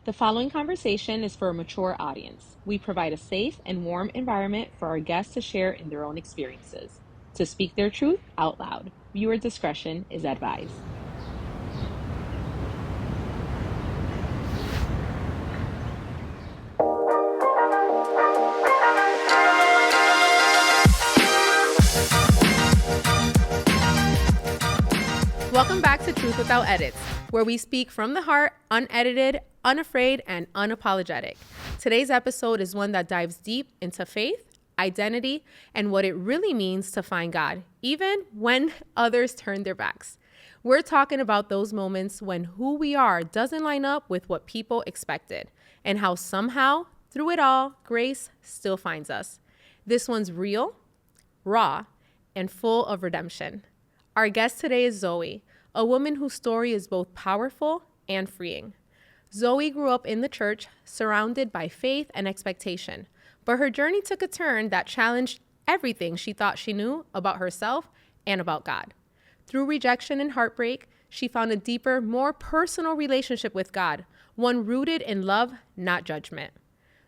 The following conversation is for a mature audience. We provide a safe and warm environment for our guests to share in their own experiences, to speak their truth out loud. Viewer discretion is advised. Welcome back to Truth Without Edits, where we speak from the heart, unedited, unafraid, and unapologetic. Today's episode is one that dives deep into faith, identity, and what it really means to find God, even when others turn their backs. We're talking about those moments when who we are doesn't line up with what people expected, and how somehow, through it all, grace still finds us. This one's real, raw, and full of redemption. Our guest today is Zoe, a woman whose story is both powerful and freeing. Zoe grew up in the church, surrounded by faith and expectation, but her journey took a turn that challenged everything she thought she knew about herself and about God. Through rejection and heartbreak, she found a deeper, more personal relationship with God, one rooted in love, not judgment.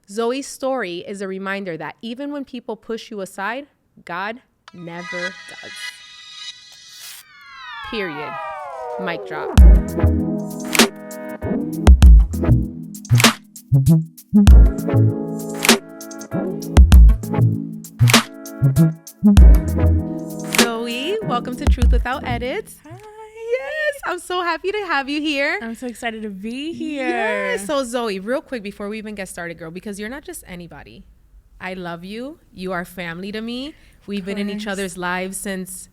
Zoe's story is a reminder that even when people push you aside, God never does. Period. Mic drop. Zoe, welcome to Truth Without Edits. Hi, yes. I'm so happy to have you here. I'm so excited to be here. Yes. So Zoe, real quick before we even get started, girl, because you're not just anybody. I love you. You are family to me. We've been in each other's lives since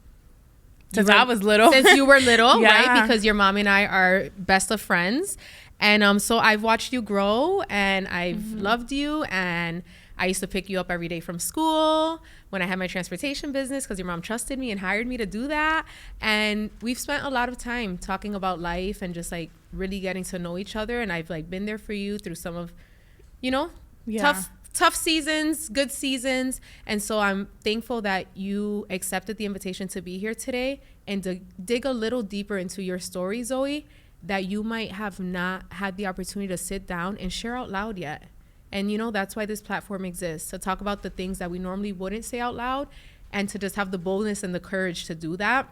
I was little. Since you were little, Yeah. right? Because your mom and I are best of friends. And so I've watched you grow and I've loved you. And I used to pick you up every day from school when I had my transportation business because your mom trusted me and hired me to do that. And we've spent a lot of time talking about life and just like really getting to know each other. And I've like been there for you through some of, tough seasons, good seasons. And so I'm thankful that you accepted the invitation to be here today and to dig a little deeper into your story, Zoe, that you might have not had the opportunity to sit down and share out loud yet. And that's why this platform exists, to talk about the things that we normally wouldn't say out loud and to just have the boldness and the courage to do that.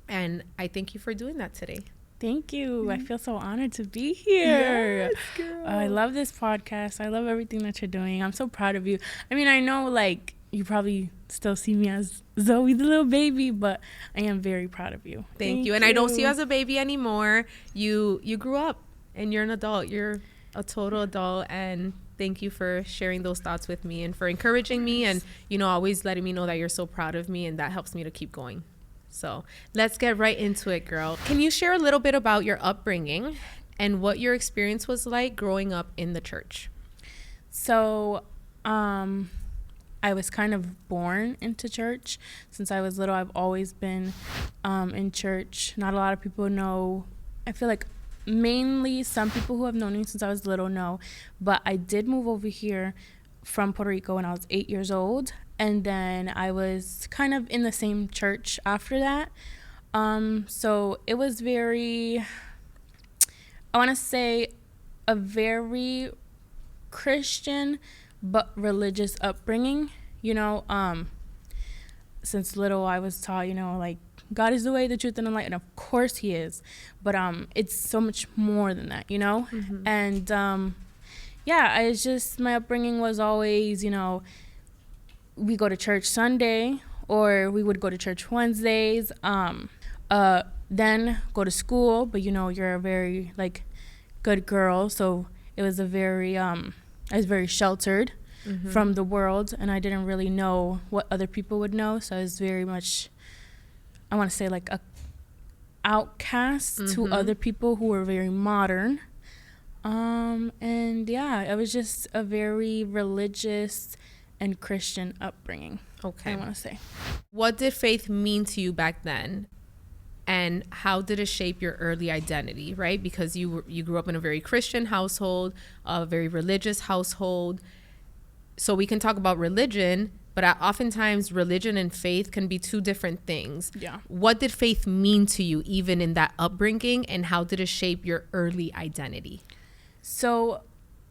And I thank you for doing that today. Thank you. I feel so honored to be here. Yes, girl. I love this podcast. I love everything that you're doing. I'm so proud of you. I mean, I know like you probably still see me as Zoe, the little baby, but I am very proud of you. Thank you. And I don't see you as a baby anymore. You grew up and you're an adult. You're a total adult. And thank you for sharing those thoughts with me and for encouraging me and, always letting me know that you're so proud of me, and that helps me to keep going. So let's get right into it, girl. Can you share a little bit about your upbringing and what your experience was like growing up in the church? So, I was kind of born into church. Since I was little, I've always been in church. Not a lot of people know. I feel like mainly some people who have known me since I was little know. But I did move over here from Puerto Rico when I was 8 years old. And then I was kind of in the same church after that. So it was I want to say, a very Christian but religious upbringing. Since little I was taught, like God is the way, the truth, and the light. And of course he is. But it's so much more than that, Mm-hmm. And it's just, my upbringing was always, we go to church Sunday, or we would go to church Wednesdays, then go to school. But you're a very like good girl, so it was I was very sheltered from the world, and I didn't really know what other people would know. So I was very much, I want to say, like a outcast to other people who were very modern. It was just a very religious and Christian upbringing. Okay. I want to say. What did faith mean to you back then? And how did it shape your early identity, right? Because you grew up in a very Christian household, a very religious household. So we can talk about religion, but oftentimes religion and faith can be two different things. Yeah. What did faith mean to you even in that upbringing, and how did it shape your early identity? So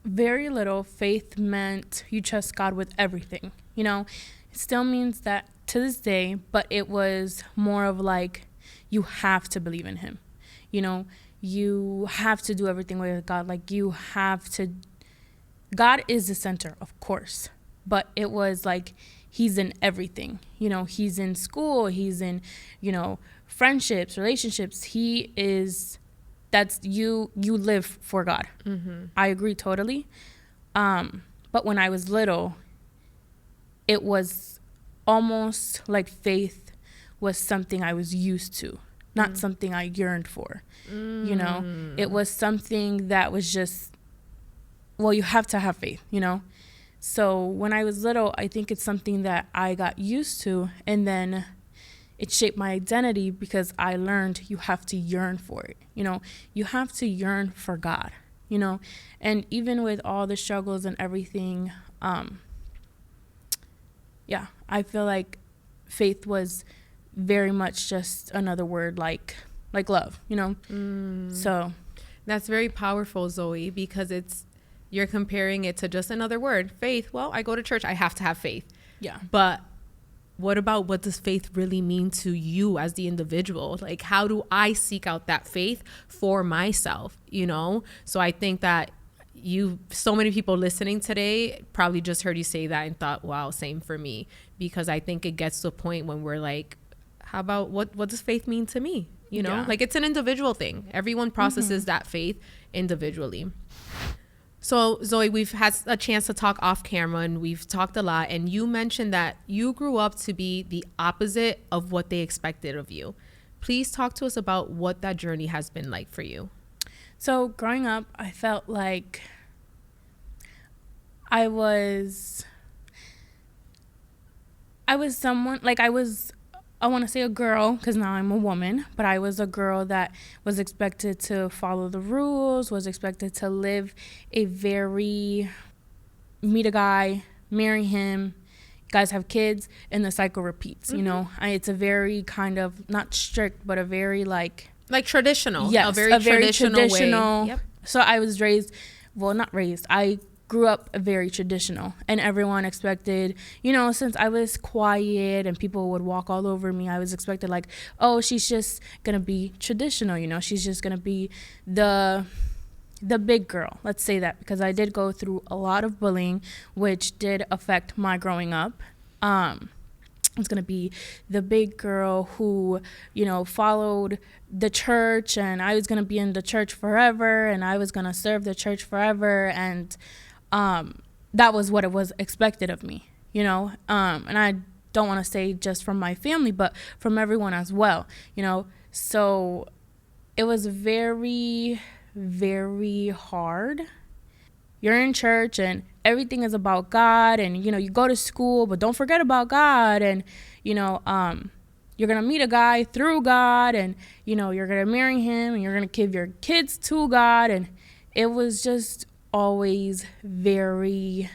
very little, faith meant you trust God with everything. You know, it still means that to this day, but it was more of like, you have to believe in him. You know, you have to do everything with God. Like, you have to, God is the center, of course, but it was like, he's in everything. You know, he's in school, he's in, you know, friendships, relationships. He is, that's you live for God. Mm-hmm. I agree totally. But when I was little, it was almost like faith was something I was used to, not something I yearned for. You know, it was something that was just, well, you have to have faith, you know? So when I was little, I think it's something that I got used to, and then it shaped my identity because I learned you have to yearn for it. You know, you have to yearn for God, you know? And even with all the struggles and everything, yeah, I feel like faith was very much just another word like love, you know? So that's very powerful, Zoe, because you're comparing it to just another word, faith. Well, I go to church, I have to have faith. Yeah. But what about, what does faith really mean to you as the individual? Like, how do I seek out that faith for myself, you know? So I think that so many people listening today probably just heard you say that and thought, wow, same for me. Because I think it gets to a point when we're like, how about what does faith mean to me? You know, like, it's an individual thing. Everyone processes that faith individually. So Zoe, we've had a chance to talk off camera and we've talked a lot, and you mentioned that you grew up to be the opposite of what they expected of you. Please talk to us about what that journey has been like for you. So growing up, I felt like I was someone, like, I want to say a girl because now I'm a woman, but I was a girl that was expected to follow the rules, was expected to live meet a guy, marry him, guys have kids, and the cycle repeats, you know? It's a very kind of, not strict, but a very like traditional. Yes, a very traditional way. Yep. So I was I grew up very traditional, and everyone expected, you know, since I was quiet and people would walk all over me, I was expected like, oh, she's just gonna be traditional, you know, she's just gonna be the big girl, let's say that, because I did go through a lot of bullying, which did affect my growing up. I was gonna be the big girl who, you know, followed the church, and I was gonna be in the church forever, and I was gonna serve the church forever, and that was what it was expected of me, you know? And I don't want to say just from my family, but from everyone as well, you know? So it was very, very hard. You're in church and everything is about God, and, you know, you go to school, but don't forget about God. And, you know, you're going to meet a guy through God, and, you know, you're going to marry him, and you're going to give your kids to God. And it was just always very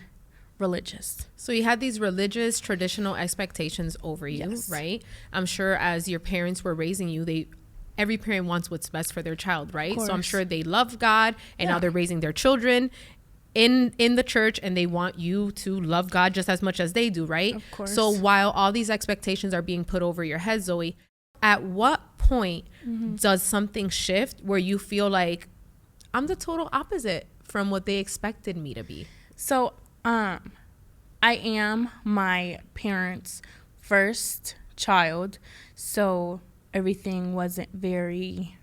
religious. So you had these religious traditional expectations over you, yes. Right? I'm sure as your parents were raising you, every parent wants what's best for their child, right? So I'm sure they love God, and now they're raising their children in the church, and they want you to love God just as much as they do, right? Of course. So while all these expectations are being put over your head, Zoe, at what point does something shift where you feel like, I'm the total opposite from what they expected me to be? So I am my parents' first child, so everything wasn't very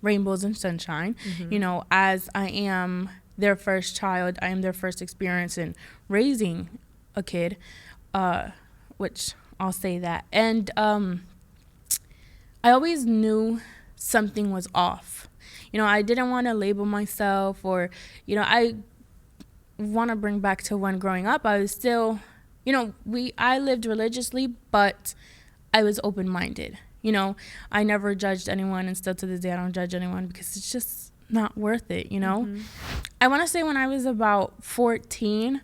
rainbows and sunshine. You know, as I am their first child, I am their first experience in raising a kid, which I'll say that. And I always knew something was off. You know, I didn't want to label myself, or, you know, I want to bring back to when growing up, I was still, you know, I lived religiously, but I was open-minded. You know, I never judged anyone, and still to this day I don't judge anyone because it's just not worth it, you know? I want to say when I was about 14,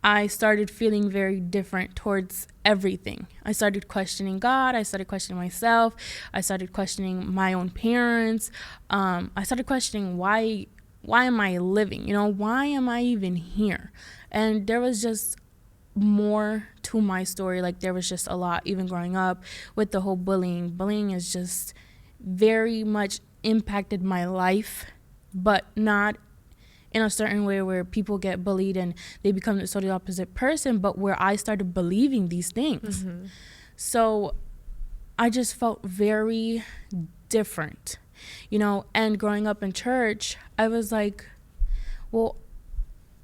I started feeling very different towards everything. I started questioning God. I started questioning myself. I started questioning my own parents. I started questioning why why am I living? Why am I even here? And there was just more to my story. Like, there was just a lot, even growing up with the whole bullying is just very much impacted my life, but not in a certain way where people get bullied and they become the totally opposite person, but where I started believing these things. So I just felt very different, and growing up in church, I was like, well,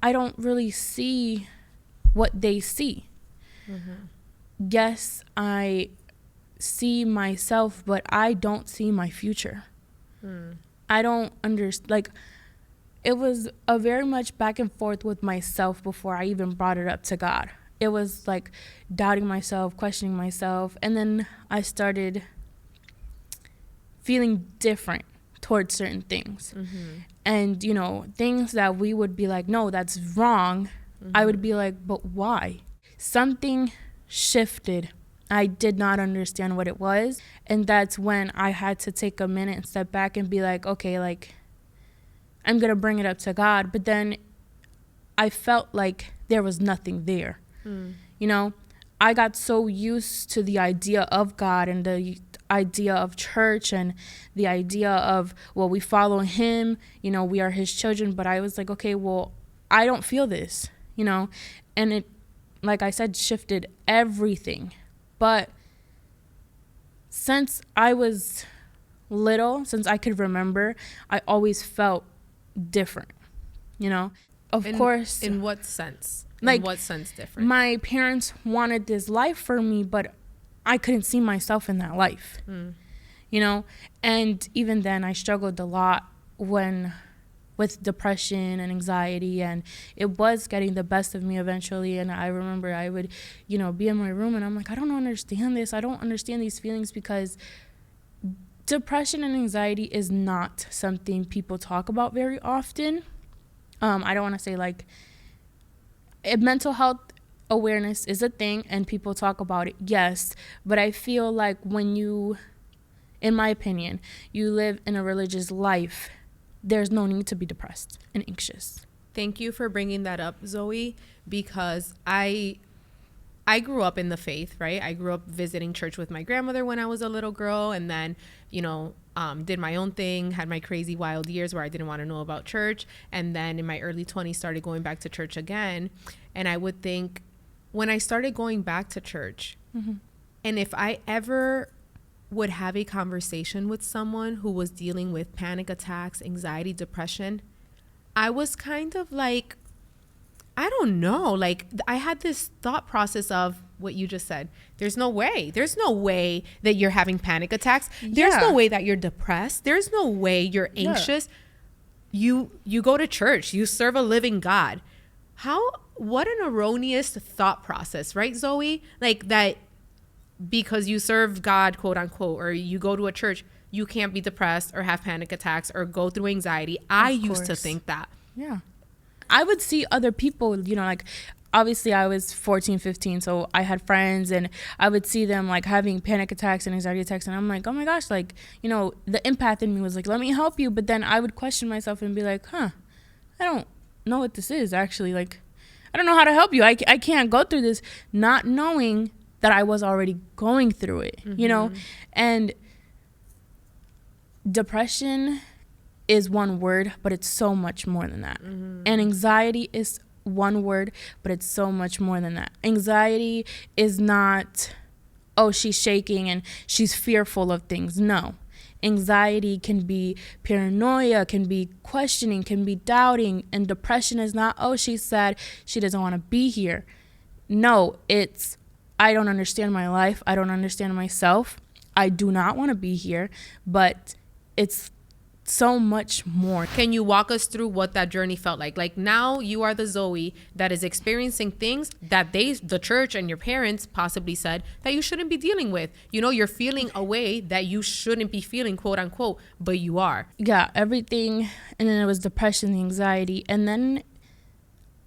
I don't really see what they see. Yes, I see myself, but I don't see my future. I don't understand. Like, it was a very much back and forth with myself before I even brought it up to God. It was like doubting myself, questioning myself, and then I started feeling different towards certain things. And things that we would be like, no, that's wrong. I would be like, but why? Something shifted. I did not understand what it was. And that's when I had to take a minute and step back and be like, okay, like, I'm going to bring it up to God. But then I felt like there was nothing there. I got so used to the idea of God and the idea of church and the idea of, well, we follow him, we are his children. But I was like, okay, well, I don't feel this, and it, like I said, shifted everything. But since I was little, since I could remember, I always felt different, Of course. In what sense? Like, in what sense different? My parents wanted this life for me, but I couldn't see myself in that life, And even then, I struggled a lot with depression and anxiety, and it was getting the best of me eventually. And I remember I would, be in my room and I'm like, I don't understand this. I don't understand these feelings, because depression and anxiety is not something people talk about very often. I don't want to say like mental health awareness is a thing and people talk about it, yes, but I feel like when you, in my opinion, you live in a religious life, there's no need to be depressed and anxious. Thank you for bringing that up, Zoe, because I grew up in the faith, right? I grew up visiting church with my grandmother when I was a little girl, and then, did my own thing, had my crazy wild years where I didn't want to know about church. And then in my early 20s, started going back to church again. And I would think when I started going back to church, and if I ever would have a conversation with someone who was dealing with panic attacks, anxiety, depression, I was kind of like, I don't know. Like, I had this thought process of what you just said. There's no way that you're having panic attacks. There's no way that you're depressed. There's no way you're anxious. You go to church. You serve a living God. What an erroneous thought process, right, Zoe? Like, that because you serve God, quote unquote, or you go to a church, you can't be depressed or have panic attacks or go through anxiety. I used to think that. Yeah. I would see other people, like, obviously I was 14, 15, so I had friends, and I would see them like having panic attacks and anxiety attacks, and I'm like, oh my gosh, like, the empath in me was like, let me help you. But then I would question myself and be like, I don't know what this is actually. Like, I don't know how to help you. I can't go through this, not knowing that I was already going through it, and depression is one word, but it's so much more than that. And anxiety is one word, but it's so much more than that. Anxiety is not, oh, she's shaking and she's fearful of things. No. Anxiety can be paranoia, can be questioning, can be doubting. And depression is not, oh, she's sad, she doesn't want to be here. No, it's, I don't understand my life. I don't understand myself. I do not want to be here, but it's so much more. Can you walk us through what that journey felt like? Like, now you are the Zoe that is experiencing things that the church and your parents possibly said that you shouldn't be dealing with. You're feeling a way that you shouldn't be feeling, quote unquote, but you are. Yeah, everything. And then it was depression, the anxiety. And then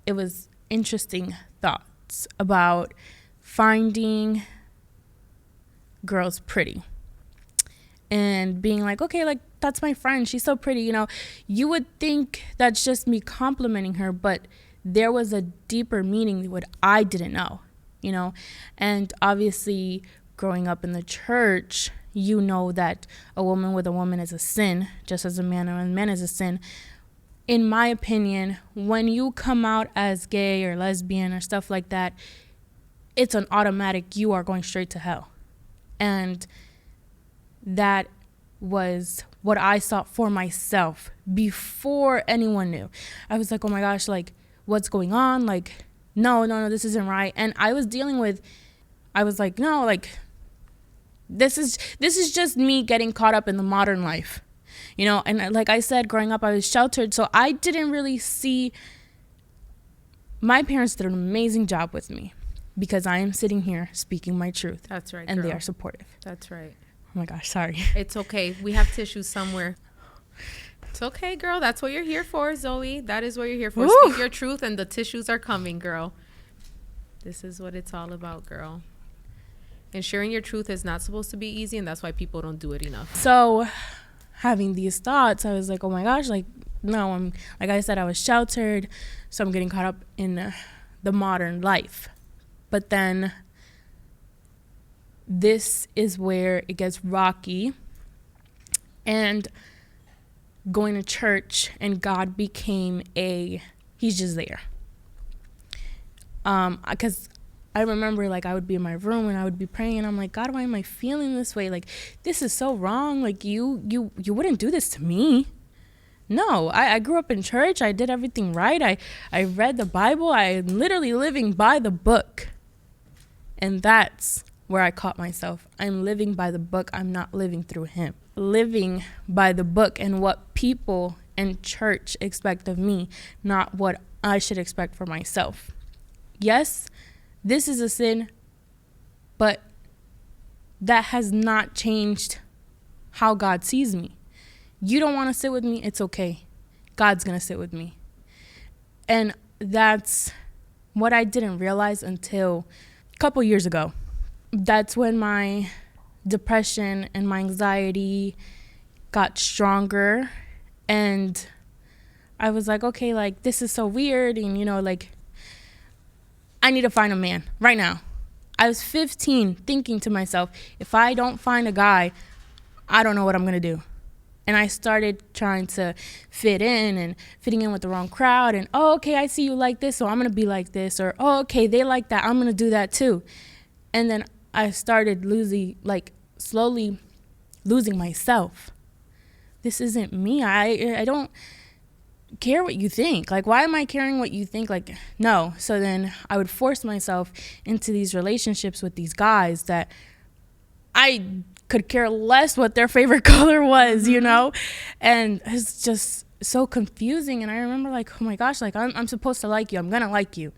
it was interesting thoughts about finding girls pretty and being like, okay, like, that's my friend. She's so pretty. You would think that's just me complimenting her, but there was a deeper meaning what I didn't know, and obviously growing up in the church, that a woman with a woman is a sin, just as a man and a man is a sin. In my opinion, when you come out as gay or lesbian or stuff like that, it's an automatic, you are going straight to hell. And that was what I sought for myself before anyone knew. I was like, oh my gosh, like, what's going on? Like, no, this isn't right. And I was like, no, like, this is just me getting caught up in the modern life, and like I said, growing up, I was sheltered. So I didn't really see, my parents did an amazing job with me because I am sitting here speaking my truth. That's right, and girl. They are supportive. That's right. Oh my gosh, sorry. It's okay. We have tissues somewhere. It's okay, girl. That's what you're here for, Zoe. That is what you're here for. Speak your truth and the tissues are coming, girl. This is what it's all about, girl. And sharing your truth is not supposed to be easy, and that's why people don't do it enough. So having these thoughts, I was like, oh my gosh, like, no, like I said, I was sheltered, so I'm getting caught up in the modern life. But then this is where it gets rocky, and going to church, and God became he's just there. Because I remember, like, I would be in my room and I would be praying, and I'm like, God, why am I feeling this way? Like, this is so wrong. Like, you wouldn't do this to me. No, I grew up in church. I did everything right. I read the Bible. I'm literally living by the book. And that's where I caught myself. I'm living by the book. I'm not living through him. Living by the book and what people and church expect of me, not what I should expect for myself. Yes, this is a sin, but that has not changed how God sees me. You don't want to sit with me, it's okay. God's going to sit with me. And that's what I didn't realize until a couple years ago. That's when my depression and my anxiety got stronger, and I was like, okay, like, this is so weird, and like, I need to find a man right now. I was 15 thinking to myself, if I don't find a guy, I don't know what I'm going to do. And I started trying to fitting in with the wrong crowd. And, oh, okay, I see you like this, so I'm going to be like this. Or, oh, okay, they like that, I'm going to do that too. And then I started slowly losing myself. This isn't me. I don't care what you think. Like, why am I caring what you think? Like, no. So then I would force myself into these relationships with these guys that I could care less what their favorite color was, and it's just so confusing. And I remember, like, oh my gosh, like, I'm supposed to like you, I'm gonna like you.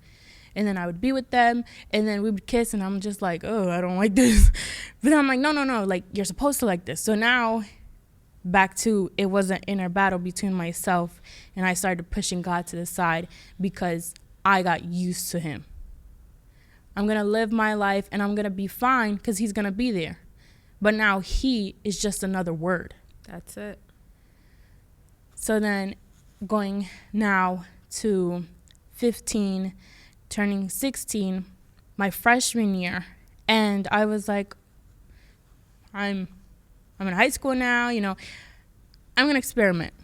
And then I would be with them, and then we would kiss, and I'm just like, oh, I don't like this. But then I'm like, no, like, you're supposed to like this. So now back to, it was an inner battle between myself, and I started pushing God to the side because I got used to him. I'm going to live my life, and I'm going to be fine because he's going to be there. But now he is just another word. That's it. So then going now to 15, turning 16, my freshman year, and I was like, I'm in high school now, I'm going to experiment.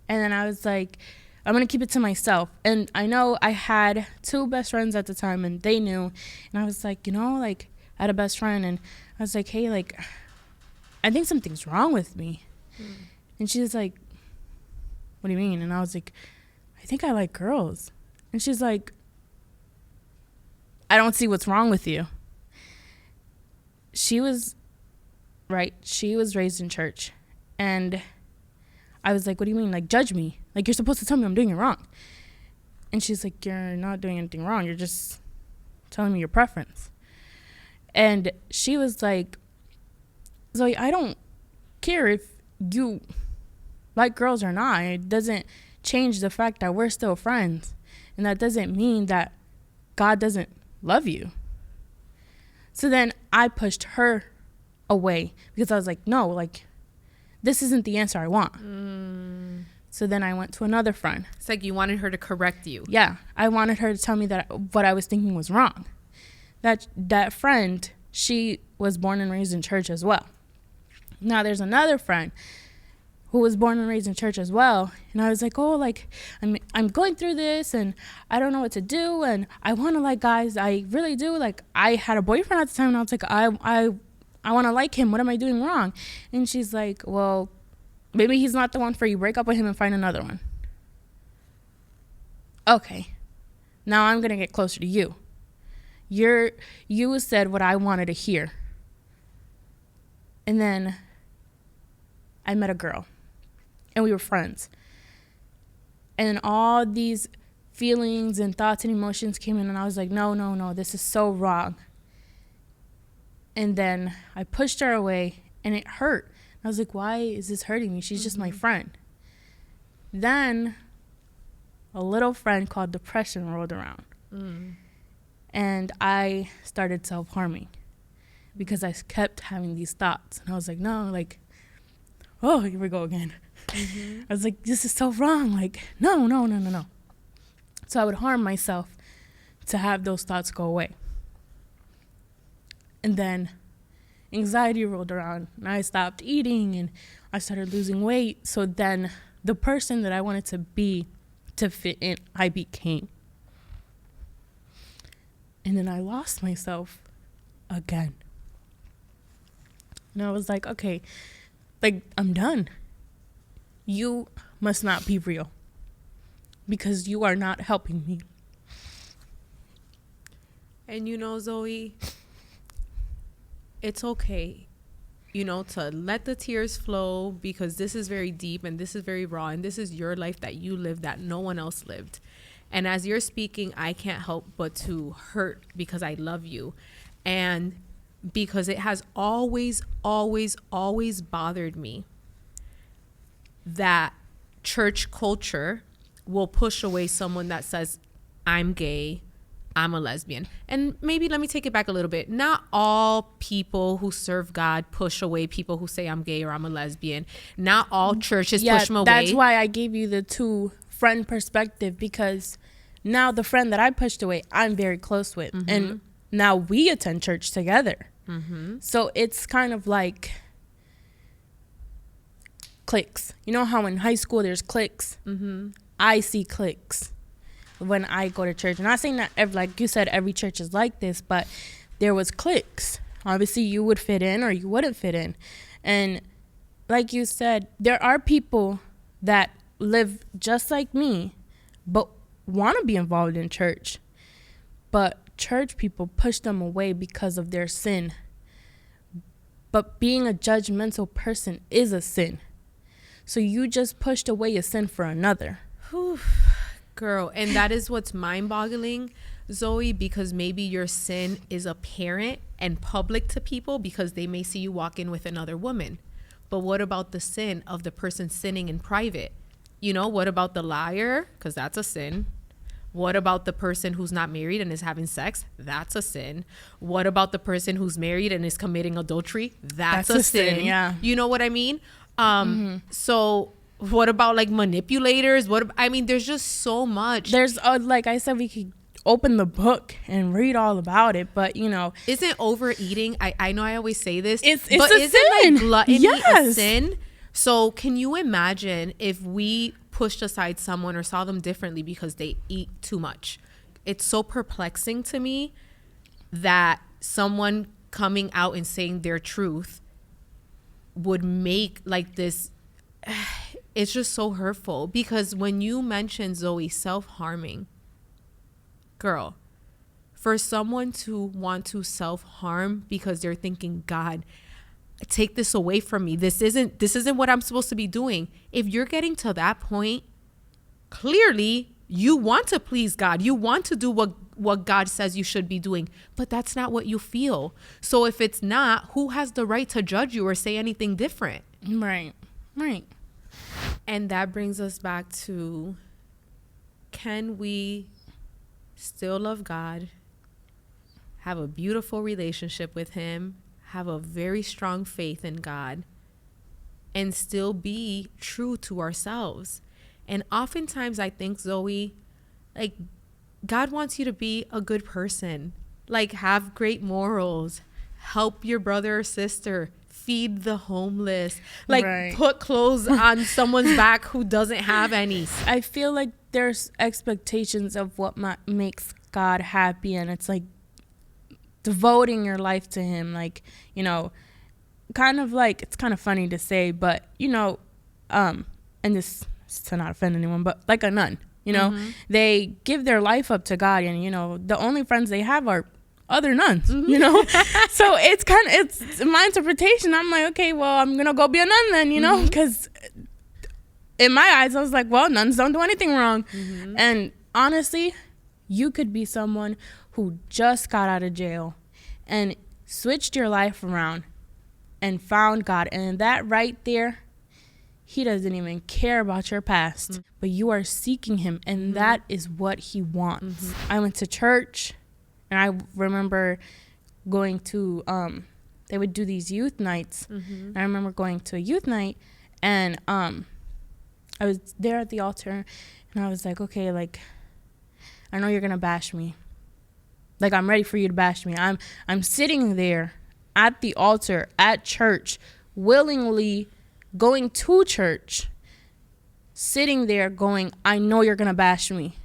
And then I was like, I'm going to keep it to myself. And I know I had 2 best friends at the time, and they knew. And I was like, I had a best friend, and I was like, hey, like, I think something's wrong with me. And she was like, what do you mean? And I was like, I think I like girls. And she's like, I don't see what's wrong with you. She was raised in church. And I was like, what do you mean? Like, judge me. Like, you're supposed to tell me I'm doing it wrong. And she's like, you're not doing anything wrong. You're just telling me your preference. And she was like, Zoe, I don't care if you like girls or not. It doesn't change the fact that we're still friends. And that doesn't mean that God doesn't love you. So then I pushed her away because I was like, no, like, this isn't the answer I want. So then I went to another friend. It's like you wanted her to correct you. Yeah, I wanted her to tell me that what I was thinking was wrong. That friend, she was born and raised in church as well. Now there's another friend who was born and raised in church as well. And I was like, oh, like, I'm going through this and I don't know what to do. And I want to like guys. I really do. Like, I had a boyfriend at the time and I was like, I want to like him. What am I doing wrong? And she's like, well, maybe he's not the one for you. Break up with him and find another one. Okay. Now I'm going to get closer to you. You said what I wanted to hear. And then I met a girl. And we were friends. And all these feelings and thoughts and emotions came in. And I was like, no, this is so wrong. And then I pushed her away. And it hurt. I was like, why is this hurting me? She's just my friend. Then a little friend called depression rolled around. And I started self-harming. Because I kept having these thoughts. And I was like, no, like, oh, here we go again. I was like, this is so wrong. Like, no. So I would harm myself to have those thoughts go away. And then anxiety rolled around and I stopped eating and I started losing weight. So then the person that I wanted to be to fit in, I became. And then I lost myself again. And I was like, okay, like, I'm done. You must not be real because you are not helping me. And you know, Zoe, it's okay, you know, to let the tears flow because this is very deep and this is very raw and this is your life that you lived that no one else lived. And as you're speaking, I can't help but to hurt because I love you. And because it has always bothered me that church culture will push away someone that says, I'm gay, I'm a lesbian. And maybe let me take it back a little bit. Not all people who serve God push away people who say I'm gay or I'm a lesbian. Not all churches push them away. That's why I gave you the two friend perspective, because now the friend that I pushed away, I'm very close with. And now we attend church together. So it's kind of like cliques. You know how in high school there's cliques? I see cliques when I go to church. I'm not saying that, like you said, every church is like this, but there was cliques. Obviously, you would fit in or you wouldn't fit in. And like you said, there are people that live just like me, but want to be involved in church. But church people push them away because of their sin. But being a judgmental person is a sin. So you just pushed away a sin for another. Whew. Girl, and that is what's mind-boggling, Zoe, because maybe your sin is apparent and public to people because they may see you walk in with another woman. But what about the sin of the person sinning in private? You know, what about the liar? Because that's a sin. What about the person who's not married and is having sex? That's a sin. What about the person who's married and is committing adultery? That's a sin. Yeah. You know what I mean? So what about like manipulators? I mean, there's just so much. There's, like I said, we could open the book and read all about it, but you know. Isn't overeating, I know I always say this, it's but a isn't sin. Like gluttony Yes. a sin? So can you imagine if we pushed aside someone or saw them differently because they eat too much? It's so perplexing to me that someone coming out and saying their truth would make like this. It's just so hurtful because when you mention, Zoe, self-harming, girl, for someone to want to self-harm because they're thinking, God, take this away from me. This isn't what I'm supposed to be doing. If you're getting to that point, clearly you want to please God. You want to do what God says you should be doing, but that's not what you feel. So if it's not, who has the right to judge you or say anything different? Right. And that brings us back to, can we still love God, have a beautiful relationship with him, have a very strong faith in God, and still be true to ourselves. And oftentimes I think, Zoe, like, God wants you to be a good person, like have great morals, help your brother or sister, feed the homeless, like Right. put clothes on someone's back who doesn't have any. I feel like there's expectations of what makes God happy, and it's like devoting your life to him, like, you know, kind of like, it's kind of funny to say, but, you know, and this is to not offend anyone, but like a nun, you know, they give their life up to God, and, you know, the only friends they have are other nuns, you know. So it's my interpretation. I'm like, okay, well, I'm gonna go be a nun then, you know, because in my eyes I was like, well, nuns don't do anything wrong. And honestly, you could be someone who just got out of jail and switched your life around and found God, and that right there, he doesn't even care about your past, but you are seeking him, and that is what he wants. I went to church, and I remember going to, they would do these youth nights. I remember going to a youth night, and I was there at the altar, and I was like, okay, like, I know you're going to bash me. Like, I'm ready for you to bash me. I'm sitting there at the altar at church, willingly going to church, sitting there going, I know you're going to bash me.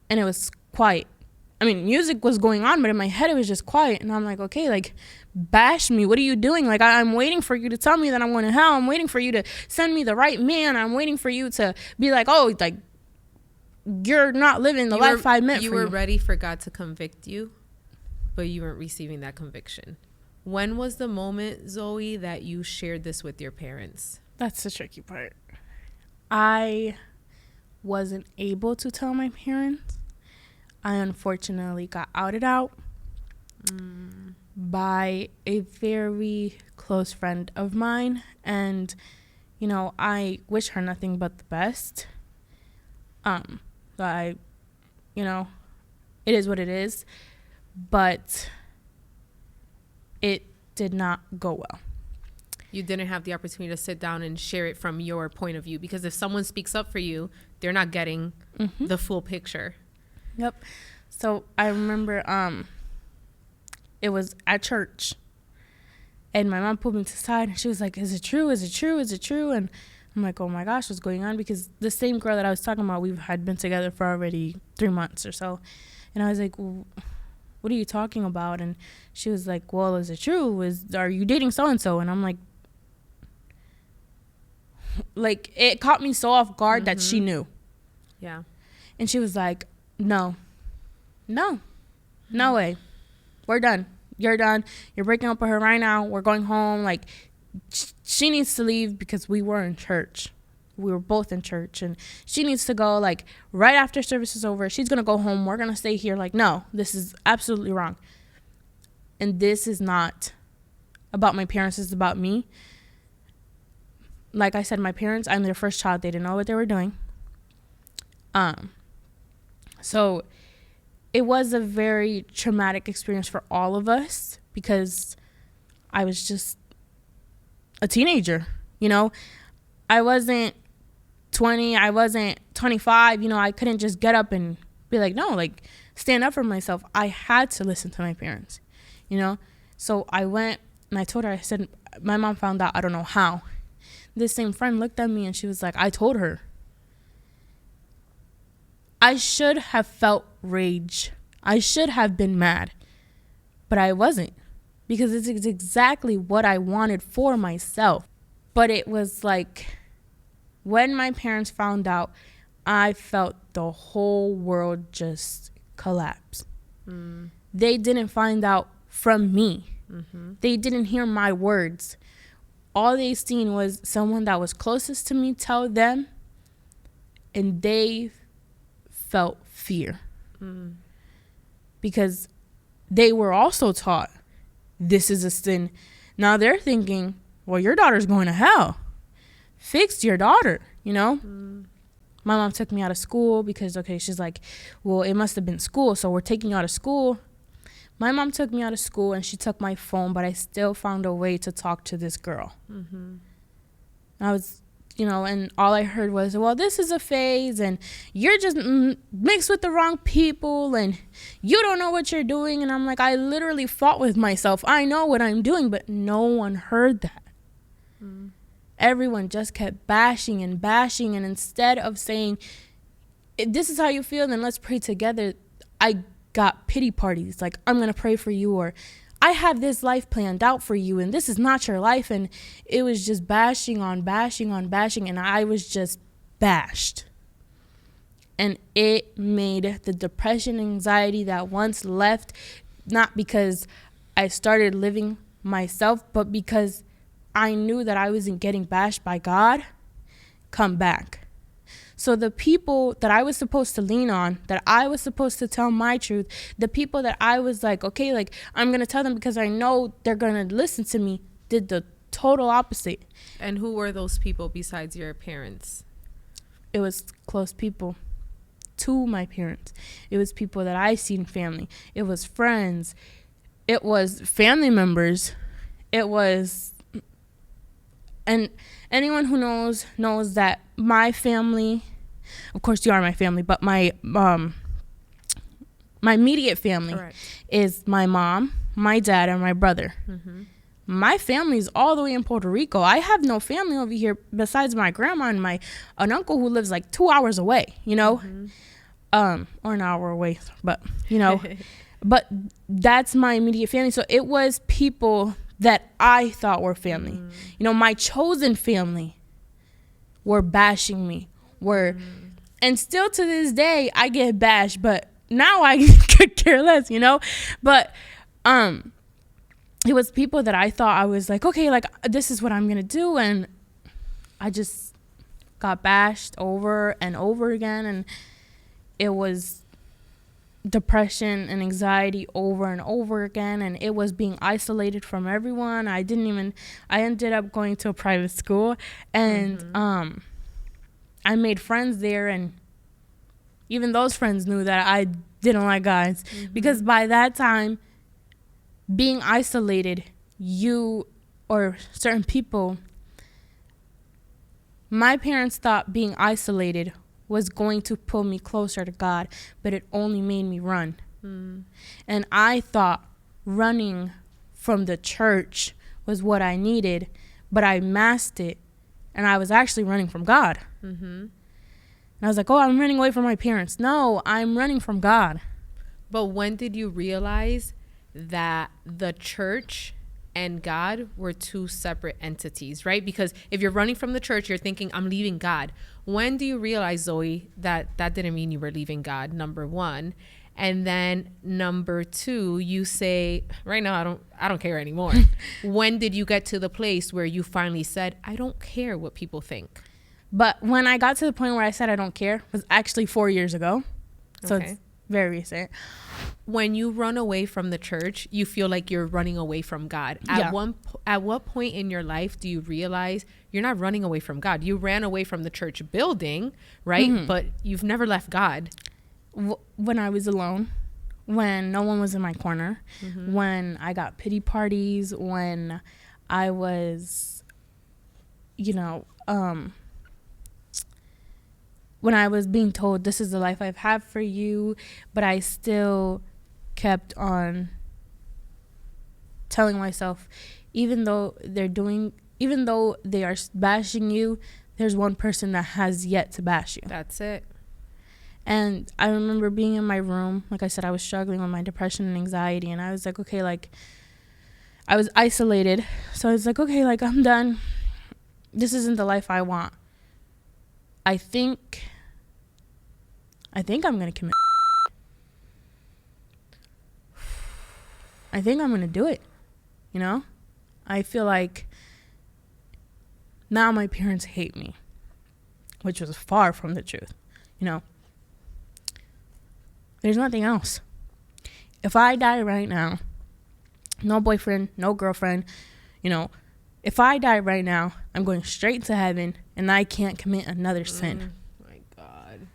And it was quiet. I mean, music was going on, but in my head it was just quiet. And I'm like, okay, like, bash me. What are you doing? Like, I'm waiting for you to tell me that I'm going to hell. I'm waiting for you to send me the right man. I'm waiting for you to be like, oh, like, you're not living the life I meant for you. You were ready for God to convict you, but you weren't receiving that conviction. When was the moment, Zoe, that you shared this with your parents? That's the tricky part. I wasn't able to tell my parents. I unfortunately got outed out by a very close friend of mine. And, you know, I wish her nothing but the best. So you know, it is what it is. But it did not go well. You didn't have the opportunity to sit down and share it from your point of view, because if someone speaks up for you, they're not getting the full picture. Yep. So I remember it was at church, and my mom pulled me to the side, and she was like, is it true? Is it true? Is it true? And I'm like, oh my gosh, what's going on? Because the same girl that I was talking about, we had been together for already 3 months or so. And I was like, well, what are you talking about? And she was like, well, is it true? Are you dating so-and-so? And I'm like, it caught me so off guard that she knew. Yeah. And she was like, no way. We're done. You're done. You're breaking up with her right now. We're going home. Like, she needs to leave, because we were in church. We were both in church, and she needs to go, like, right after service is over. She's going to go home. We're going to stay here. Like, no, this is absolutely wrong. And this is not about my parents. It's about me. Like I said, my parents, I'm their first child. They didn't know what they were doing. So it was a very traumatic experience for all of us, because I was just a teenager, you know. I wasn't 20, I wasn't 25, you know. I couldn't just get up and be like, no, like, stand up for myself. I had to listen to my parents, you know. So I went and I told her, I said, my mom found out, I don't know how. This same friend looked at me and she was like, I told her. I should have felt rage. I should have been mad, but I wasn't, because it's exactly what I wanted for myself. But it was like, when my parents found out, I felt the whole world just collapse. They didn't find out from me. They didn't hear my words. All they seen was someone that was closest to me tell them, and they felt fear. Because they were also taught this is a sin. Now they're thinking, well, your daughter's going to hell. Fix your daughter, you know? My mom took me out of school because, okay, she's like, well, it must have been school, so we're taking you out of school. My mom took me out of school and she took my phone, but I still found a way to talk to this girl. I was, and all I heard was, well, this is a phase and you're just mixed with the wrong people and you don't know what you're doing. And I'm like, I literally fought with myself. I know what I'm doing, but no one heard that. Everyone just kept bashing and bashing. And instead of saying, if this is how you feel, then let's pray together, I got pity parties. Like, I'm going to pray for you, or I have this life planned out for you and this is not your life. And it was just bashing on bashing on bashing. And I was just bashed. And it made the depression, anxiety that once left, not because I started living myself, but because I knew that I wasn't getting bashed by God, come back. So the people that I was supposed to lean on, that I was supposed to tell my truth, the people that I was like, okay, like I'm going to tell them because I know they're going to listen to me, did the total opposite. And who were those people besides your parents? It was close people to my parents. It was people that I seen family. It was friends. It was family members. It was, and anyone who knows that my family, of course you are my family, but my immediate family Correct. is my mom, my dad, and my brother. My family's all the way in Puerto Rico. I have no family over here besides my grandma and an uncle who lives like 2 hours away, or an hour away, but but that's my immediate family. So it was people that I thought were family. My chosen family were bashing me, and still to this day I get bashed, but now I could care less, but it was people that I thought I was like, okay, like this is what I'm gonna do, and I just got bashed over and over again, and it was depression and anxiety over and over again, and it was being isolated from everyone. I ended up going to a private school, and I made friends there, and even those friends knew that I didn't like guys, because by that time, being isolated, you or certain people, my parents thought being isolated was going to pull me closer to God, but it only made me run. And I thought running from the church was what I needed, but I masked it, and I was actually running from God. And I was like, oh, I'm running away from my parents. No, I'm running from God. But when did you realize that the church and God were two separate entities, right? Because if you're running from the church, you're thinking, I'm leaving God. When do you realize, Zoe, that didn't mean you were leaving God, number one? And then number two, you say, right now, I don't care anymore. When did you get to the place where you finally said, I don't care what people think? But when I got to the point where I said I don't care was actually 4 years ago. So Okay. It's very recent. When you run away from the church, you feel like you're running away from God. Yeah. At what point in your life do you realize you're not running away from God? You ran away from the church building, right? But you've never left God. When I was alone, when no one was in my corner, when I got pity parties, when I was, when I was being told this is the life I've had for you, but I still kept on telling myself, even though they are bashing you, there's one person that has yet to bash you. That's it. And I remember being in my room, like I said, I was struggling with my depression and anxiety, and I was like, okay, like I was isolated. So I was like, okay, like I'm done. This isn't the life I want. I think I'm going to commit. I think I'm going to do it. I feel like now my parents hate me, which was far from the truth. There's nothing else. If I die right now, no boyfriend, no girlfriend, if I die right now, I'm going straight to heaven, and I can't commit another sin. My God.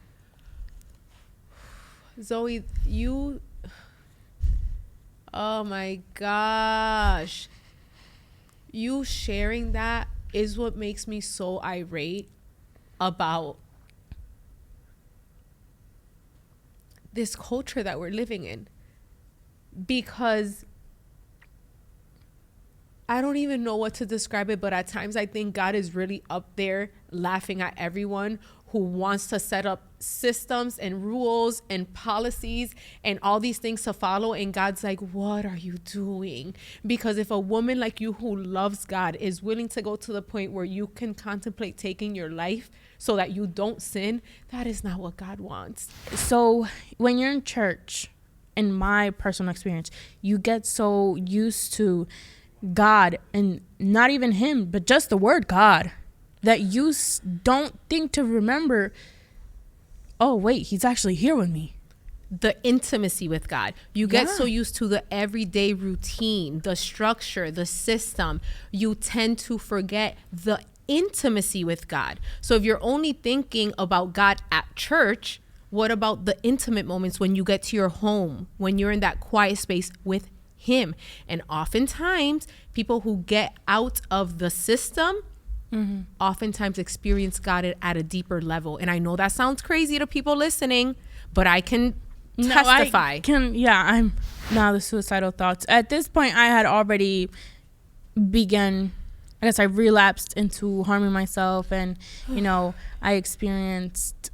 Zoe, you... Oh my gosh. You sharing that is what makes me so irate about this culture that we're living in. Because I don't even know what to describe it, but at times I think God is really up there laughing at everyone who wants to set up systems and rules and policies and all these things to follow. And God's like, what are you doing? Because if a woman like you who loves God is willing to go to the point where you can contemplate taking your life so that you don't sin, that is not what God wants. So when you're in church, in my personal experience, you get so used to God, and not even him, but just the word God, that you don't think to remember, oh wait, he's actually here with me. The intimacy with God. You get so used to the everyday routine, the structure, the system, you tend to forget the intimacy with God. So if you're only thinking about God at church, what about the intimate moments when you get to your home, when you're in that quiet space with him? And oftentimes people who get out of the system oftentimes experience God at a deeper level. And I know that sounds crazy to people listening, but I can testify. I'm now the suicidal thoughts. At this point, I had already begun, I guess I relapsed into harming myself, and I experienced,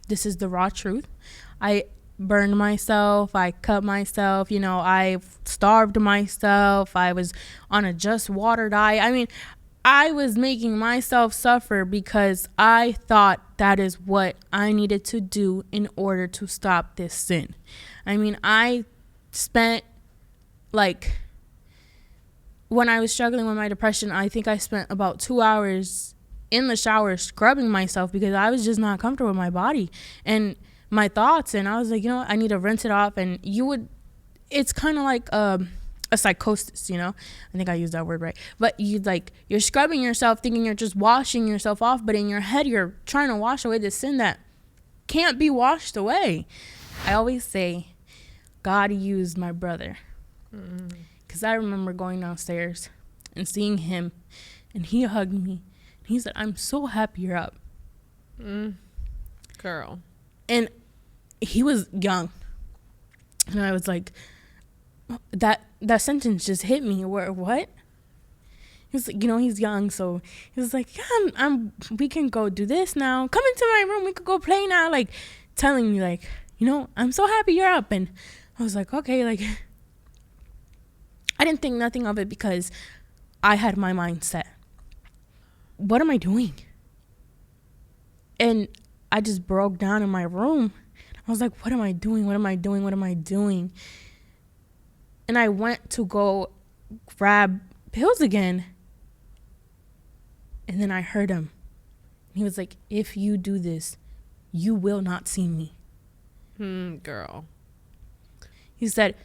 this is the raw truth, I burned myself, I cut myself, I starved myself, I was on a just water diet. I mean, I was making myself suffer because I thought that is what I needed to do in order to stop this sin. I mean, I spent, like, when I was struggling with my depression, I think I spent about 2 hours in the shower scrubbing myself because I was just not comfortable with my body and my thoughts. And I was like, I need to rinse it off. And it's kind of like a psychosis, I think I used that word right. But you're scrubbing yourself thinking you're just washing yourself off, but in your head you're trying to wash away the sin that can't be washed away. I always say God used my brother, because I remember going downstairs and seeing him, and he hugged me and he said, I'm so happy you're up. Girl. And he was young, and I was like, that sentence just hit me. What? He was like, he's young, so he was like, yeah, we can go do this now. Come into my room, we could go play now. Like, telling me, like, I'm so happy you're up. And I was like, okay, like, I didn't think nothing of it because I had my mind set. What am I doing? And I just broke down in my room. I was like, what am I doing? What am I doing? What am I doing? And I went to go grab pills again. And then I heard him. He was like, if you do this, you will not see me. Girl. He said,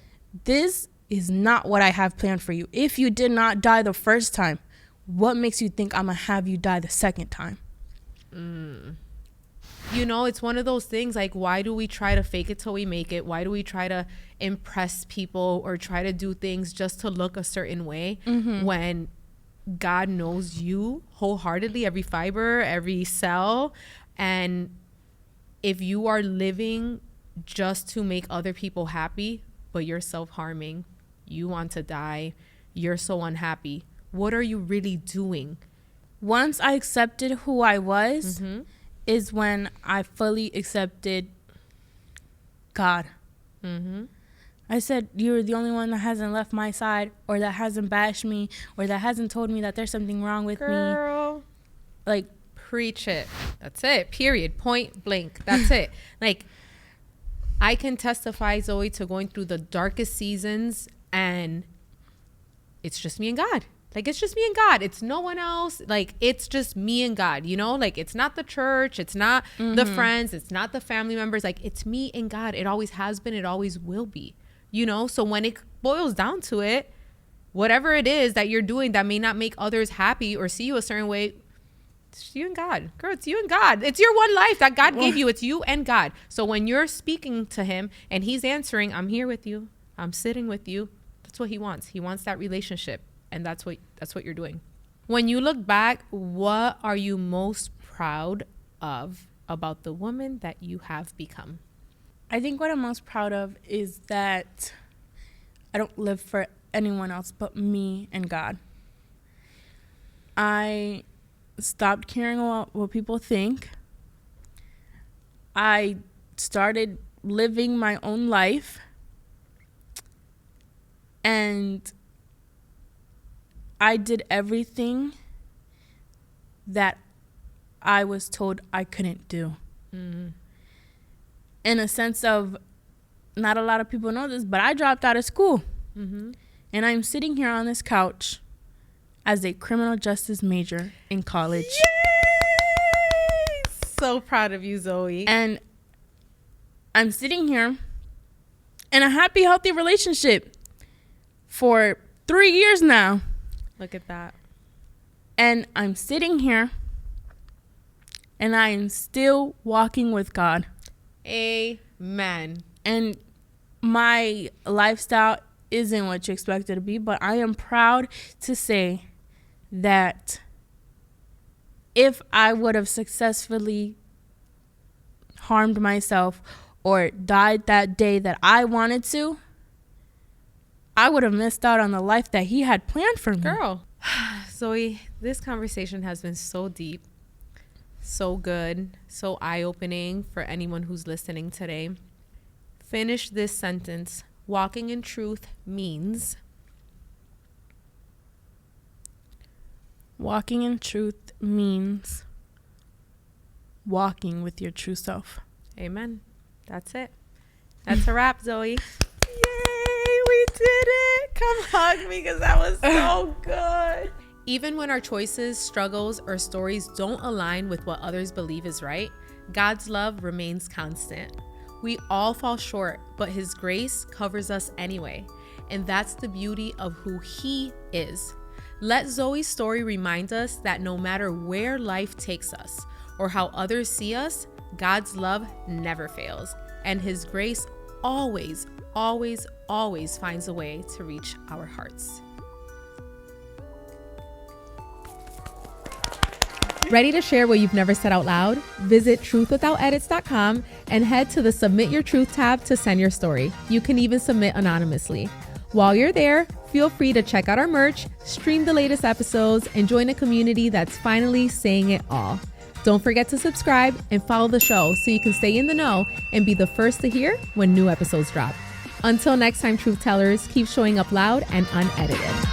this is not what I have planned for you. If you did not die the first time, what makes you think I'm going to have you die the second time? It's one of those things, like, why do we try to fake it till we make it? Why do we try to impress people or try to do things just to look a certain way when God knows you wholeheartedly, every fiber, every cell? And if you are living just to make other people happy, but you're self-harming, you want to die, you're so unhappy, what are you really doing? Once I accepted who I was, is when I fully accepted God. I said, you're the only one that hasn't left my side, or that hasn't bashed me, or that hasn't told me that there's something wrong with me. Like, preach it. That's it. Period. Point blank. That's it. Like, I can testify, Zoe, to going through the darkest seasons, and it's just me and God. Like, it's just me and God. It's no one else. Like, it's just me and God, Like, it's not the church. It's not the friends. It's not the family members. Like, it's me and God. It always has been. It always will be, So when it boils down to it, whatever it is that you're doing that may not make others happy or see you a certain way, it's you and God. Girl, it's you and God. It's your one life that God gave you. It's you and God. So when you're speaking to him and he's answering, I'm here with you. I'm sitting with you. That's what he wants. He wants that relationship. And that's what you're doing. When you look back, what are you most proud of about the woman that you have become? I think what I'm most proud of is that I don't live for anyone else but me and God. I stopped caring about what people think. I started living my own life. And I did everything that I was told I couldn't do. Mm-hmm. In a sense of, not a lot of people know this, but I dropped out of school. Mm-hmm. And I'm sitting here on this couch as a criminal justice major in college. Yay! So proud of you, Zoe. And I'm sitting here in a happy, healthy relationship for 3 years now. Look at that. And I'm sitting here and I am still walking with God. Amen. And my lifestyle isn't what you expect it to be, but I am proud to say that if I would have successfully harmed myself or died that day that I wanted to, I would have missed out on the life that he had planned for me. Girl. Zoe, this conversation has been so deep, so good, so eye-opening for anyone who's listening today. Finish this sentence. Walking in truth means... Walking in truth means walking with your true self. Amen. That's it. That's a wrap, Zoe. Yay, we did it. Come hug me because that was so good. Even when our choices, struggles, or stories don't align with what others believe is right, God's love remains constant. We all fall short, but his grace covers us anyway. And that's the beauty of who he is. Let Zoe's story remind us that no matter where life takes us or how others see us, God's love never fails. And his grace always, always, always finds a way to reach our hearts. Ready to share what you've never said out loud? Visit truthwithoutedits.com and head to the Submit Your Truth tab to send your story. You can even submit anonymously. While you're there, feel free to check out our merch, stream the latest episodes, and join a community that's finally saying it all. Don't forget to subscribe and follow the show so you can stay in the know and be the first to hear when new episodes drop. Until next time, truth tellers, keep showing up loud and unedited.